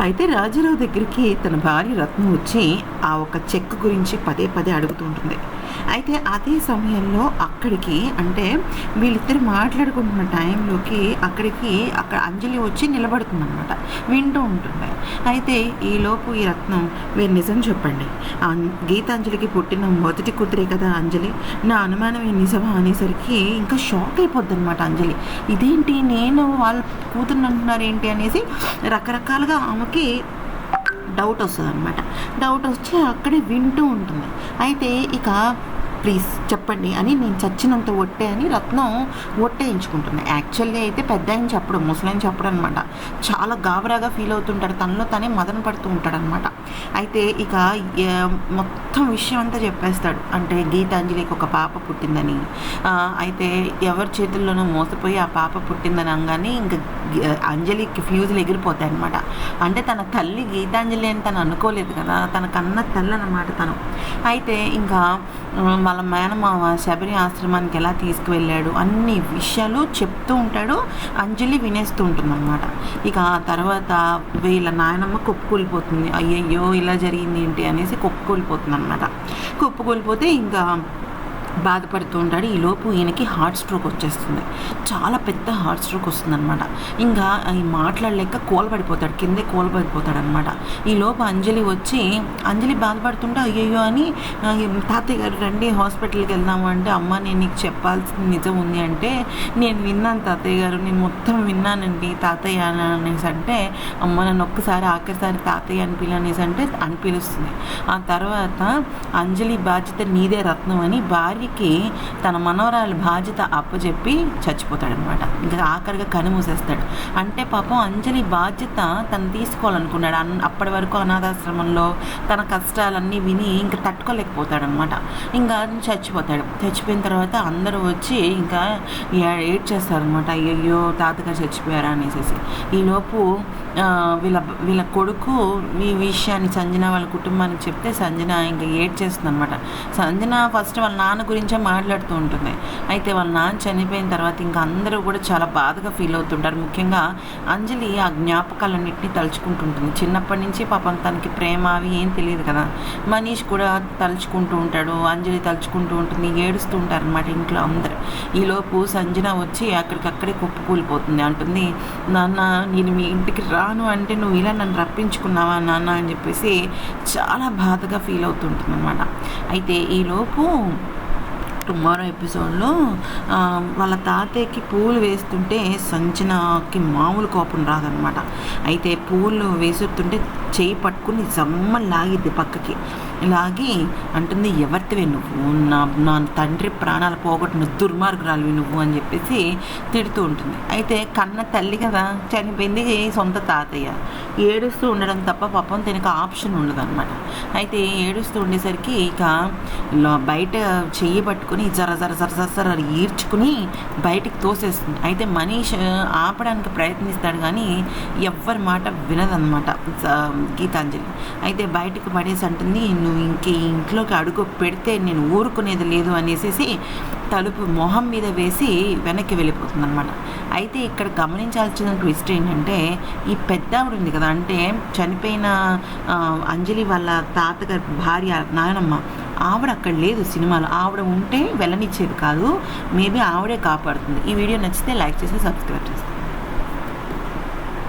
అయితే రాజారావు దగ్గరికి తన భార్య రత్నం వచ్చి ఆ ఒక చెక్ గురించి పదే పదే అడుగుతూ ఉంటుంది. అయితే అదే సమయంలో అక్కడికి అంటే వీళ్ళిద్దరు మాట్లాడుకుంటున్న టైంలోకి అక్కడ అంజలి వచ్చి నిలబడుతుందన్నమాట, వింటూ ఉంటుంది. అయితే ఈలోపు ఈ రత్నం, మీరు నిజం చెప్పండి, గీతాంజలికి పుట్టిన మొదటి కూతురే కదా అంజలి, నా అనుమానం ఈ నిజమా అనేసరికి ఇంకా షాక్ అయిపోద్ది అనమాట అంజలి. ఇదేంటి, నేను వాళ్ళ కూతుర్ని అంటున్నారు ఏంటి అనేసి రకరకాలుగా ఆమెకి డౌట్ వస్తుంది అనమాట. డౌట్ వచ్చి అక్కడే వింటూ ఉంటుంది. అయితే ఇక ప్లీజ్ చెప్పండి అని, నేను చచ్చినంత ఒట్టే అని రత్నం ఒట్టేయించుకుంటుంది. యాక్చువల్గా అయితే పెద్ద ఆయన చెప్పడు, ముసలాయన చెప్పడు అనమాట. చాలా గాబరాగా ఫీల్ అవుతుంటాడు, తనలో తనే మదన పడుతూ ఉంటాడనమాట. అయితే ఇక మొత్తం విషయం అంతా చెప్పేస్తాడు. అంటే గీతాంజలికి ఒక పాప పుట్టిందని, అయితే ఎవరి చేతుల్లోనో మోసపోయి ఆ పాప పుట్టిందని అనగానే ఇంకా అంజలికి ఫ్యూజులు ఎగిరిపోతాయి అనమాట. అంటే తన తల్లి గీతాంజలి అని తను అనుకోలేదు కదా, తన కన్న తల్లి అనమాట తను. అయితే ఇంకా వాళ్ళ మేనమామ శబరి ఆశ్రమానికి ఎలా తీసుకువెళ్ళాడు అన్ని విషయాలు చెప్తూ ఉంటాడు. అంజలి వినేస్తూ ఉంటుందన్నమాట. ఇక ఆ తర్వాత వీళ్ళ నాయనమ్మ కుప్పకూలిపోతుంది. అయ్యయ్యో ఇలా జరిగింది ఏంటి అనేసి కుప్పకూలిపోతుంది అనమాట. కుప్పకూలిపోతే ఇంకా బాధపడుతూ ఉంటాడు. ఈలోపు ఈయనకి హార్ట్ స్ట్రోక్ వచ్చేస్తుంది. చాలా పెద్ద హార్ట్ స్ట్రోక్ వస్తుంది అనమాట. ఇంకా ఈ మాట్లాడలేక కూలబడిపోతాడు, కిందే కూలబడిపోతాడు అనమాట. ఈలోపు అంజలి వచ్చి, అంజలి బాధపడుతుంటే అయ్యయ్యో అని, తాతయ్య గారు రండి హాస్పిటల్కి వెళ్దాము అంటే, అమ్మ నేను నీకు చెప్పాల్సిన నిజం ఉంది అంటే, నేను విన్నాను తాతయ్య గారు, నేను మొత్తం విన్నానండి తాతయ్య అనేసి అంటే, అమ్మ నన్ను ఒక్కసారి ఆఖరిసారి తాతయ్య అనేసి అంటే అని పిలుస్తుంది. ఆ తర్వాత అంజలి బాధ్యత నీదే రత్నం అని భార్యకి తన మనవరాలి బాధ్యత అప్పచెప్పి చచ్చిపోతాడనమాట. ఇంకా ఆఖరిగా కనుమూసేస్తాడు. అంటే పాపం అంజలి బాధ్యత తను తీసుకోవాలనుకున్నాడు. అప్పటి వరకు అనాథాశ్రమంలో తన కష్టాలన్నీ విని ఇంకా తట్టుకోలేకపోతాడనమాట. ఇంకా చచ్చిపోతాడు. చచ్చిపోయిన తర్వాత అందరూ వచ్చి ఇంకా ఏడ్ చేస్తారనమాట, అయ్యయ్యో తాతగారు చచ్చిపోయారా అనేసి. ఈలోపు వీళ్ళ కొడుకు ఈ విషయాన్ని సంజన వాళ్ళ కుటుంబానికి చెప్తే సంజన ఇంకా ఏడ్ చేస్తుంది అనమాట. సంజన ఫస్ట్ వాళ్ళ నాన్న గురించే మాట్లాడుతూ ఉంటుంది. అయితే వాళ్ళ నాన్న చనిపోయిన తర్వాత ఇంకా అందరూ కూడా చాలా బాధగా ఫీల్ అవుతుంటారు. ముఖ్యంగా అంజలి ఆ జ్ఞాపకాలన్నింటినీ తలుచుకుంటుంటుంది. చిన్నప్పటి నుంచి పాపం తనకి ప్రేమ అవి ఏం తెలియదు కదా. మనీష్ కూడా తలుచుకుంటూ ఉంటాడు, అంజలి తలుచుకుంటూ ఉంటుంది, ఏడుస్తూ ఉంటారు అనమాట ఇంట్లో అందరు. ఈలోపు సంజన వచ్చి అక్కడికక్కడే కుప్పకూలిపోతుంది. అంటుంది, నాన్న నేను మీ ఇంటికి రాను అంటే నువ్వు ఇలా నన్ను రప్పించుకున్నావా నాన్న అని చెప్పేసి చాలా బాధగా ఫీల్ అవుతుంటుంది అనమాట. అయితే ఈలోపు టుమారో ఎపిసోడ్లో వాళ్ళ తాతయ్యకి పూలు వేస్తుంటే సంజనకి మామూలు కోపం రాదనమాట. అయితే పూలు వేస్తుంటే చేయి పట్టుకుని జమ్మని లాగిద్ది పక్కకి. లాగి అంటుంది, ఎవరితివే నువ్వు, నా తండ్రి ప్రాణాలు పోగొట్టిన దుర్మార్గురాలివి నువ్వు అని చెప్పేసి తిడుతూ ఉంటుంది. అయితే కన్న తల్లి కదా, చనిపోయింది సొంత తాతయ్య. ఏడుస్తూ ఉండడం తప్ప పాపం తనకి ఆప్షన్ ఉండదు అనమాట. అయితే ఏడుస్తూ ఉండేసరికి ఇక బయట చెయ్యి పట్టుకుని జర జర జర జర జర ఈడ్చుకుని బయటికి తోసేస్తుంది. అయితే మనీష్ ఆపడానికి ప్రయత్నిస్తాడు కానీ ఎవ్వరి మాట వినదన్నమాట గీతాంజలి. అయితే బయటకు పడేసి అంటుంది, నువ్వు ఇంట్లోకి అడుగు పెడితే నేను ఊరుకునేది లేదు అనేసి తలుపు మొహం మీద వేసి వెనక్కి వెళ్ళిపోతుంది అనమాట. అయితే ఇక్కడ గమనించాల్సిన ట్విస్ట్ ఏంటంటే, ఈ పెద్ద ఆవిడ ఉంది కదా, అంటే చనిపోయిన అంజలి వాళ్ళ తాతగారి భార్య నాయనమ్మ, ఆవిడ అక్కడ లేదు సినిమాలో. ఆవిడ ఉంటే వెళ్ళనిచ్చేది కాదు, మేబీ ఆవిడే కాపాడుతుంది. ఈ వీడియో నచ్చితే లైక్ చేసి సబ్స్క్రైబ్ చేసి